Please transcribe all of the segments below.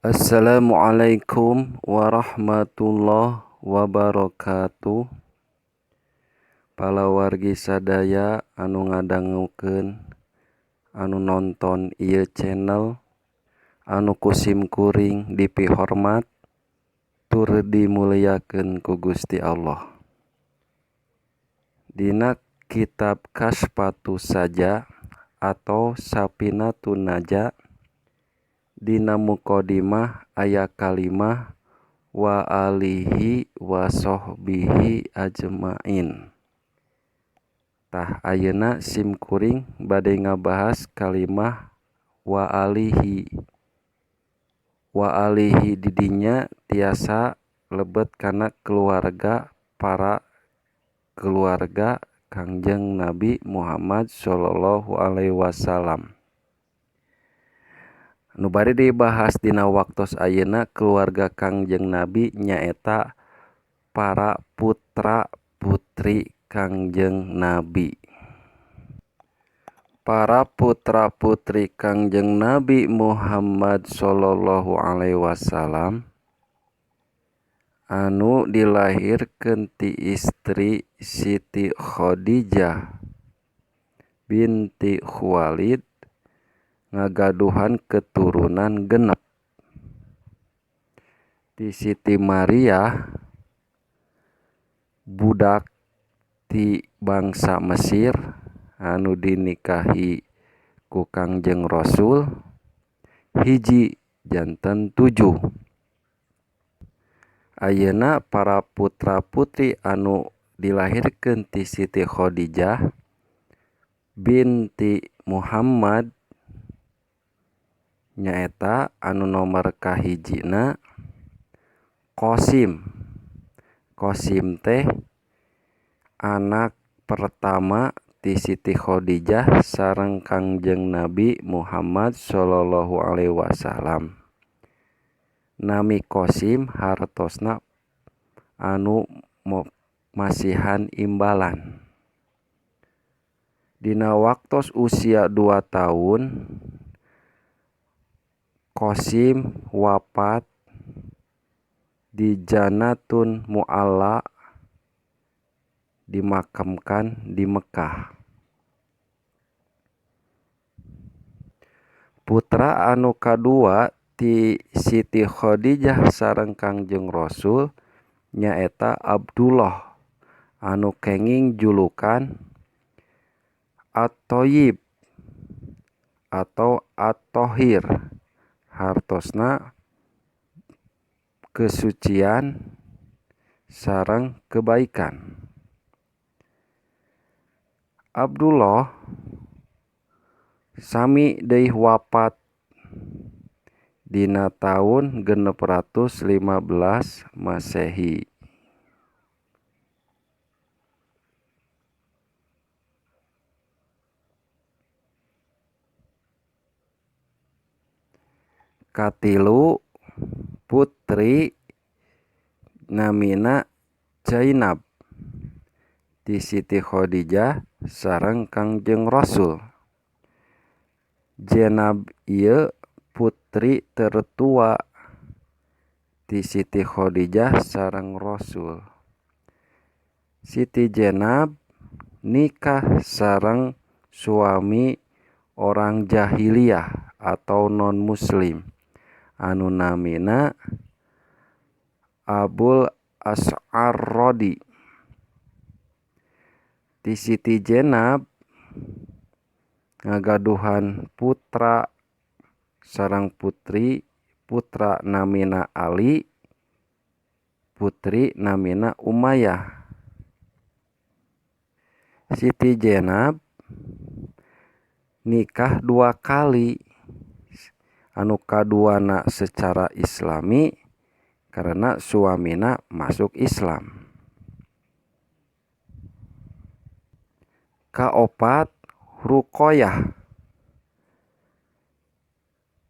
Assalamualaikum warahmatullahi wabarakatuh. Palawargi sadaya anu ngadangukeun, anu nonton ieu channel, anu kusim kuring dipihormat tur dimuliakeun ku Gusti Allah. Dina kitab Kasyfatus Saja atau Safinatun Naja dina muqaddimah aya kalimah wa alihi wa sahbihi ajmain. Tah ayeuna sim kuring bade ngabahas kalimah wa alihi. Wa alihi didinya tiasa lebet kana keluarga para keluarga Kangjeng Nabi Muhammad sallallahu alaihi wasallam. Nu bari dibahas dina waktos ayeuna keluarga Kangjeng Nabi nyaeta para putra putri Kangjeng Nabi. Para putra putri Kangjeng Nabi Muhammad sallallahu alaihi wasallam anu dilahirkeun ti istri Siti Khadijah binti Khuwailid ngagaduhan keturunan genep. Ti Siti Maria budak ti bangsa Mesir anu dinikahi ku Kangjeng Rasul hiji janten 7. Ayeuna para putra putri anu dilahirkeun ti Siti Khadijah binti Muhammad nyaeta anu nomor kahijina Qasim. Qasim teh anak pertama ti Siti Khadijah sareng Kangjeng Nabi Muhammad sallallahu alaihi wasallam. Nami Qasim hartosna anu masihan imbalan. Dina waktos usia 2 tahun Qasim wafat di Janatun Mu'alla, dimakamkan di Mekah. Putra anu kadua ti Siti Khadijah sareng Kangjeng Rasul nyaeta Abdullah anu kenging julukan At-Thayyib atau At-Thahir, hartosna kesucian sareng kebaikan. Abdullah sami deui wafat dina taun 615 Masehi. Katilu putri namina Zainab ti Siti Khadijah sareng Kangjeng Rasul. Zainab ieu putri tertua ti Siti Khadijah sareng Rasul. Siti Zainab nikah sareng suami orang jahiliyah atau non muslim anu namina Abul As'arrodi. Ti Siti Zainab ngagaduhan putra sareng putri. Putra namina Ali, putri namina Umayyah. Siti Zainab nikah 2 kali. Anu kaduana secara islami karena suamina masuk Islam. Kaopat Ruqayyah.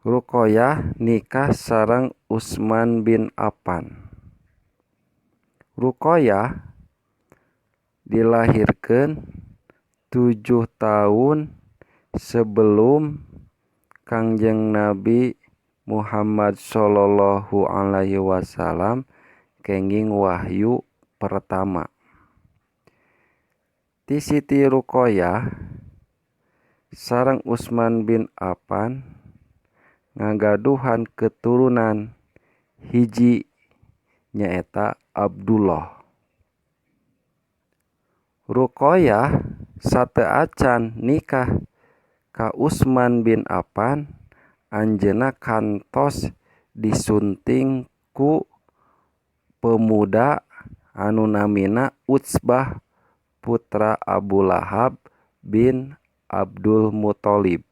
Ruqayyah nikah sareng Utsman bin Affan. Ruqayyah dilahirkeun 7 tahun sebelum Kangjeng Nabi Muhammad sallallahu alaihi wasallam kenging wahyu pertama. Ti Siti Ruqayyah sareng Utsman bin Affan ngagaduhan keturunan hiji nyaeta Abdullah. Ruqayyah sateu acan nikah ka Utsman bin Affan anjeunna kantos disunting ku pemuda anu namina Utsbah putra Abu Lahab bin Abdul Muthalib.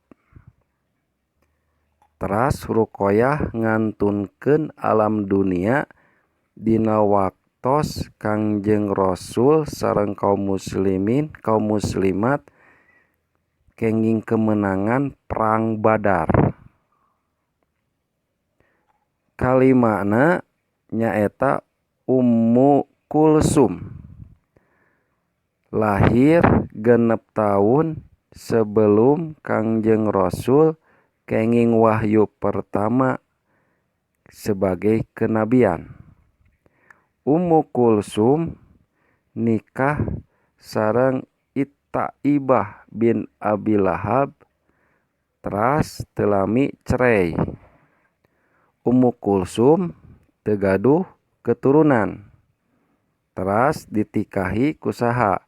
Teras Ruqayyah ngantunkeun alam dunia dina waktos Kangjeng Rasul sareng kaum muslimat kenging kemenangan perang Badar. Kalimana nyaeta Ummu Kulsum. Lahir genep tahun sebelum Kangjeng Rasul kenging wahyu pertama sebagai kenabian. Ummu Kulsum nikah sareng Ittaibah bin Abi Lahab teras telami cerai. Ummu Kulsum teu gaduh keturunan. Teras ditikahi ku saha?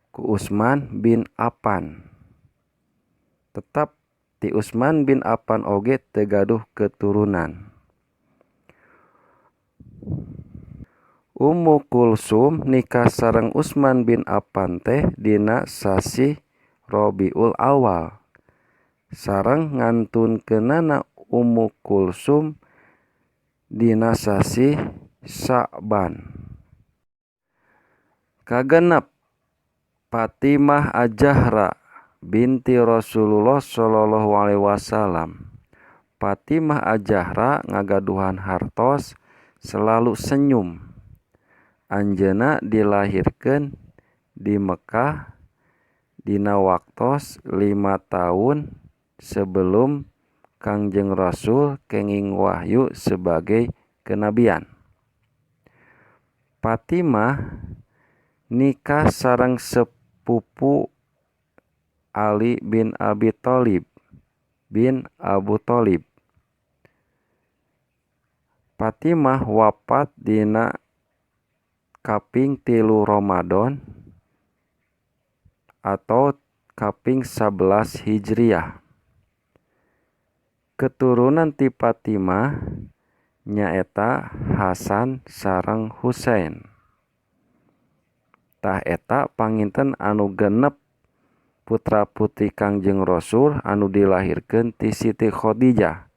Ku Utsman bin Affan. Tetap ti Utsman bin Affan oge teu gaduh keturunan. Ummu Kulsum nikah sareng Utsman bin Affan teh dina sasi Rabiul Awal. Sareng ngantunkeunana Ummu Kulsum dina sasi Sa'ban. Kagenep Fatimah Az-Zahra binti Rasulullah sallallahu alaihi wasallam. Fatimah Az-Zahra ngagaduhan hartos selalu senyum. Anjeunna dilahirkeun di Mekkah dina waktos 5 tahun sebelum Kangjeng Rasul kenging wahyu sebagai kenabian. Fatimah nikah sareng sepupu Ali bin Abi Thalib bin Abu Thalib. Fatimah wafat dina kaping 3 Ramadan atau kaping 11 Hijriah. Keturunan ti Fatimah nyaeta Hasan sareng Husain. Tah eta panginten anu genep putra putri Kangjeng Rasul anu dilahirkeun ti Siti Khadijah.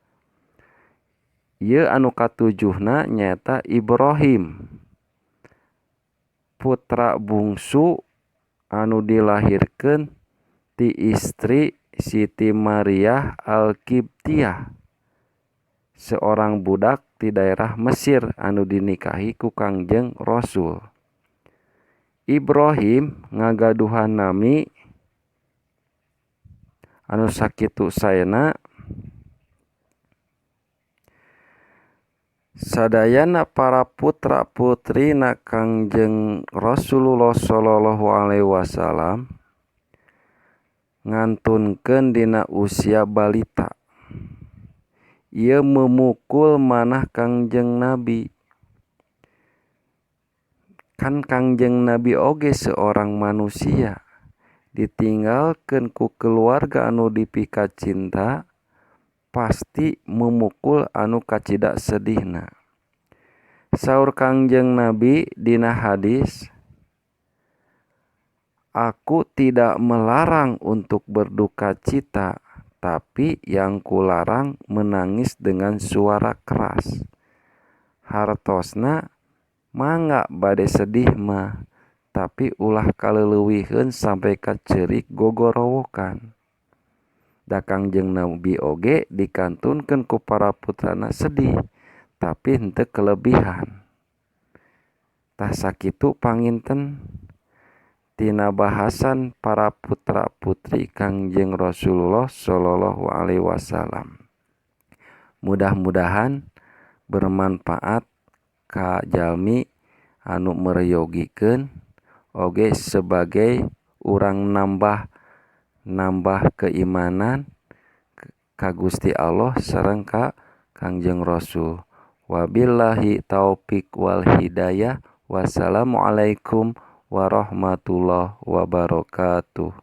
Ieu anu katujuhna nyaeta Ibrahim, putra bungsu anu dilahirkeun ti istri Siti Maryah Al-Qibtiyah, seorang budak di daerah Mesir anu dinikahi ku Kangjeng Rasul. Ibrahim ngagaduhan nami anu sakitu saena sadayana para putra putrina Kangjeng Rasulullah sallallahu alaihi wasallam ngantunkeun dina usia balita. Ieu memukul manah Kangjeng Nabi. Kan Kangjeng Nabi oge seorang manusia ditinggalkeun ku keluarga anu dipikat cinta, pasti memukul anu kacida sedihna. Saur Kangjeng Nabi dina hadis, aku tidak melarang untuk berduka cita, tapi yang kularang menangis dengan suara keras. Hartosna mangga bade sedih mah, tapi ulah kaleuweuhieun sampai ka ceurik gogorowokan. Da Kangjeng Nabi oge dikantunkeun ku para putrana sedih, tapi henteu kelebihan. Tah sakitu panginten tina bahasan para putra putri Kangjeng Rasulullah sallallahu alaihi wasallam. Mudah-mudahan bermanfaat ka jalmi anu mereyogikeun oge sebagai urang nambah keimanan ka Gusti Allah sareng ka Kangjeng Rasul. Wabillahi taufik wal hidayah. Wassalamualaikum warahmatullahi wabarakatuh.